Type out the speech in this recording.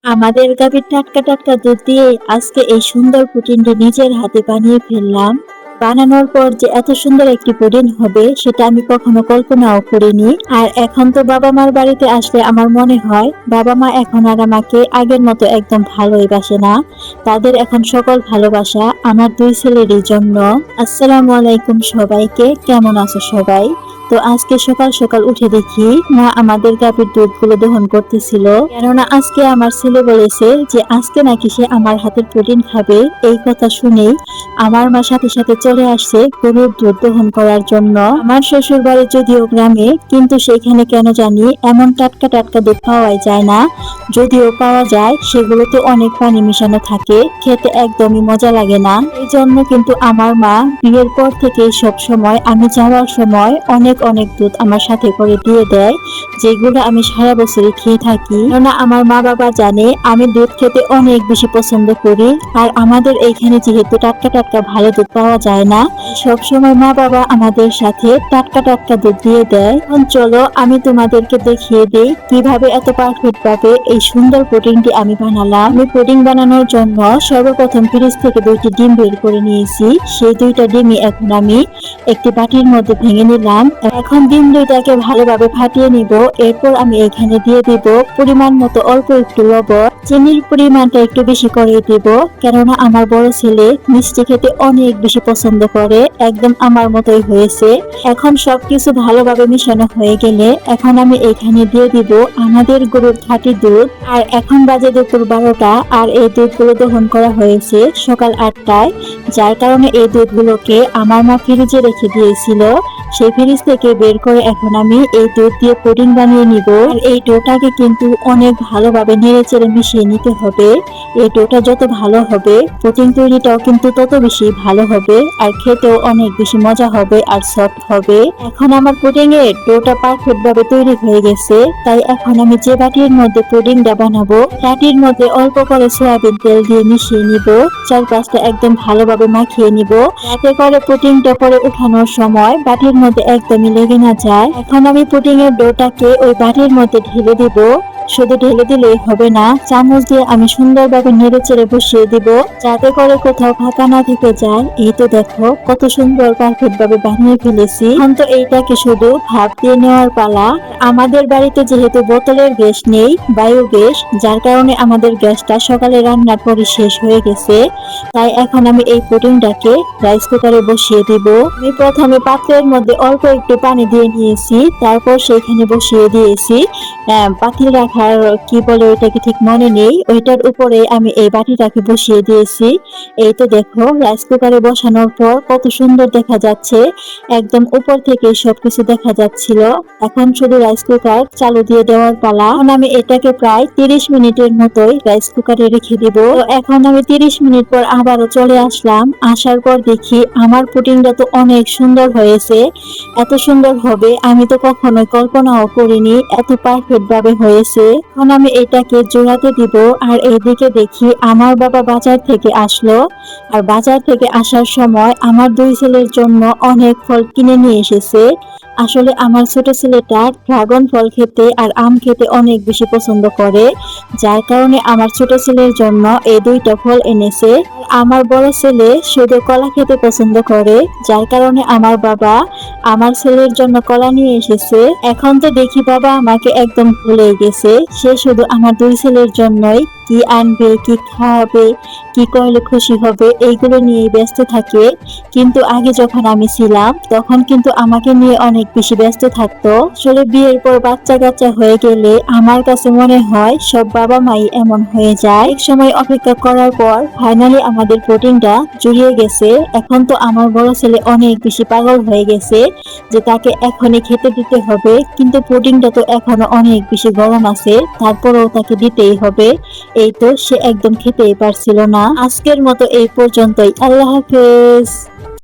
আমাদের গাভীর টাটকা টাটকা দুধ দিয়ে আজকে এই সুন্দর পুডিংটি নিজের হাতে বানিয়ে ফেললাম। বানানোর পর যে এত সুন্দর একটি পুডিং হবে সেটা আমি কখনো কল্পনাও করিনি। আর এখন তো বাবা মার বাড়িতে আসলে আমার মনে হয় বাবা মা এখন আর আমাকে আগের মতো একদম ভালোই বাসে না। তাদের এখন সকল ভালোবাসা আমার দুই ছেলেরই জন্য। আসসালামু আলাইকুম সবাইকে, কেমন আছো সবাই? তো আজকে সকাল সকাল উঠে দেখি মা আমাদের গাভীর দুধগুলো দহন করতেছিল। কেননা আজকে আমার ছেলে বলেছে যে আজকে নাকি সে আমার হাতের পুডিং খাবে। এই কথা শুনেই আমার মা সাথে সাথে চলে আসছে গরুর দুধ দহন করার জন্য। আমার শ্বশুর বাড়ি যদিও গ্রামে, কিন্তু সেখানে কেন জানি এমন টাটকা টাটকা দুধ পাওয়াই যায় না। যদিও পাওয়া যায় সেগুলোতে অনেক পানি মিশানো থাকে, খেতে একদমই মজা লাগে না। এই জন্য কিন্তু আমার মা বিয়ের পর থেকে সব সময় আমি যাওয়ার সময় অনেক অনেক দুধ আমার সাথে করে দিয়ে দেয়, যেগুলো আমি সারা বছরই খেয়ে থাকি। কেননা আমার মা বাবা জানে আমি দুধ খেতে অনেক বেশি পছন্দ করি। আর আমাদের এইখানে যেহেতু টাটকা টাটকা ভালো দুধ পাওয়া যায় না, সব সময় মা বাবা আমাদের সাথে টাটকা টাটকা দুধ দিয়ে দেয়। এখন চলো আমি তোমাদেরকে দেখিয়ে দিই কিভাবে এত পারফেক্ট ভাবে এই সুন্দর পুডিংটি আমি বানালাম। আমি পুডিং বানানোর জন্য সর্বপ্রথম ফ্রিজ থেকে 2টি ডিম বের করে নিয়েছি। সেই 2টা ডিমই এখন আমি একটি বাটির মধ্যে ভেঙে নিলাম। এখন ডিম 2টাকে ভালোভাবে ফাটিয়ে নিব। এরপর আমি এখানে দিয়ে দিব পরিমাণ মতো অল্প একটু লবণ। চিনির পরিমাণটা একটু বেশি করে দিব, কেননা আমার বড় ছেলে মিষ্টি খেতে অনেক বেশি পছন্দ করে, একদম আমার মতোই হয়েছে। এখন সবকিছু ভালোভাবে মিশানো হয়ে গেলে এখন আমি এখানে দিয়ে দিব আমাদের গরুর খাঁটি দুধ। আর এখন বাজে দুপুর 12টা, আর এই দুধগুলো দহন করা হয়েছে সকাল 8টায়। যার কারণে এই দুধগুলোকে আমার মা ফ্রিজে রেখে দিয়েছিল। সেই ফ্রিজ থেকে বের করে এখন আমি এই দুধ দিয়ে পুডিং বানিয়ে নিব। আর এই ডোটাকে কিন্তু অনেক ভালোভাবে নেড়ে চেড়ে মিশিয়ে নিতে হবে। এই ডোটা যত ভালো হবে পুডিং তৈরিটাও কিন্তু তত বেশি ভালো হবে, আর খেতেও অনেক বেশি মজা হবে আর সফট হবে। এখন আমার পুডিং এর ডোটা পারফেক্ট ভাবে তৈরি হয়ে গেছে। তাই এখন আমি যে বাটির মধ্যে পুডিংটা বানাবো বাটির মধ্যে অল্প করে সয়াবিন তেল দিয়ে মিশিয়ে নিব। চারপাশটা একদম ভালোভাবে মাখিয়ে নিব, যাতে করে পুডিংটা পরে উঠানোর সময় বাটির মধ্যে একদমই লেগে না যায়। এখন আমি পুডিং এর ডোটাকে ওই বাটির মধ্যে ঢেলে দিব। শুধু ঢেলে দিলেই হবে না, চামচ দিয়ে আমি সুন্দরভাবে নেড়ে চেড়ে বসিয়ে দিব, যাতে করে কোথাও ফাঁকা না থেকে যায়। এই তো দেখো কত সুন্দর পারফেক্ট ভাবে বানিয়ে ফেলেছি। এখন তো এইটাকে শুধু ভাপ দিয়ে নেওয়ার পালা। আমাদের বাড়িতে যেহেতু বোতলের গ্যাস নেই, বায়ু গ্যাস, যার কারণে আমাদের গ্যাসটা সকালে রান্নার পরে শেষ হয়ে গেছে। তাই এখন আমি এই পুডিংটাকে রাইস কুকারে বসিয়ে দিব। আমি প্রথমে পাত্রের মধ্যে অল্প একটু পানি দিয়ে নিয়েছি, তারপর সেখানে বসিয়ে দিয়েছি পাতিল রাখার কি বলে ওইটাকে ঠিক মনে নেই, ওইটার উপরে আমি এই বাটিটাকে বসিয়ে দিয়েছি। এই তো দেখো রাইস কুকারে বসানোর পর কত সুন্দর দেখা যাচ্ছে, একদম উপর থেকে সবকিছু দেখা যাচ্ছিল। এখন শুধু রাইস কুকার চালু দিয়ে দেওয়ার পালা। এখন আমি এটাকে প্রায় 30 মিনিটের মতোই রাইস কুকারে রেখে দিব। তো এখন আমি 30 মিনিট পর আবারও চলে আসলাম। আসার পর দেখি আমার পুডিংটা তো অনেক সুন্দর হয়েছে। এত সুন্দর হবে আমি তো কখনোই কল্পনাও করিনি, এত পারফেক্ট ভাবে হয়েছে। এখন আমি এটাকে জোড়াতে দিব। আর এইদিকে দেখি আমার বাবা বাজার থেকে আসলো। আর বাজার থেকে আসার সময় আমার দুই ছেলের জন্য অনেক ফল কিনে নিয়ে এসেছে। আসলে আমার ছোট ছেলেটা ড্রাগন ফল খেতে আর আম খেতে অনেক বেশি পছন্দ করে, যার কারণে আমার ছোট ছেলের জন্য এই 2টা ফল এনেছে। আর আমার বড় ছেলে শুধু কলা খেতে পছন্দ করে, যার কারণে আমার বাবা আমার ছেলের জন্য কলা নিয়ে এসেছে। এখন তো দেখি বাবা আমাকে একদম ভুলেই গেছে, সে শুধু আমার দুই ছেলের জন্যই কি আনবে, কি খাওয়াবে, কি করলে খুশি হবে এইগুলো নিয়েই ব্যস্ত থাকে। কিন্তু আগে যখন আমি ছিলাম তখন কিন্তু আমাকে নিয়ে অনেক বেশি ব্যস্ত থাকতো। আসলে বিয়ের পর বাচ্চা কাচ্চা হয়ে গেলে আমার কাছে মনে হয় সব বাবা মাই এমন হয়ে যায়। এক সময় অপেক্ষা করার পর ফাইনালি আমাদের পুডিংটা জুড়িয়ে গেছে। এখন তো আমার বড় ছেলে অনেক বেশি পাগল হয়ে গেছে যে তাকে এখনই খেতে দিতে হবে, কিন্তু পুডিংটা তো এখনো অনেক বেশি গরম আছে, তারপরেও তাকে দিতেই হবে। এই তো সে একদম খেতেই পারছিল না। আজকের মতো এই পর্যন্তই। আল্লাহ হাফেজ।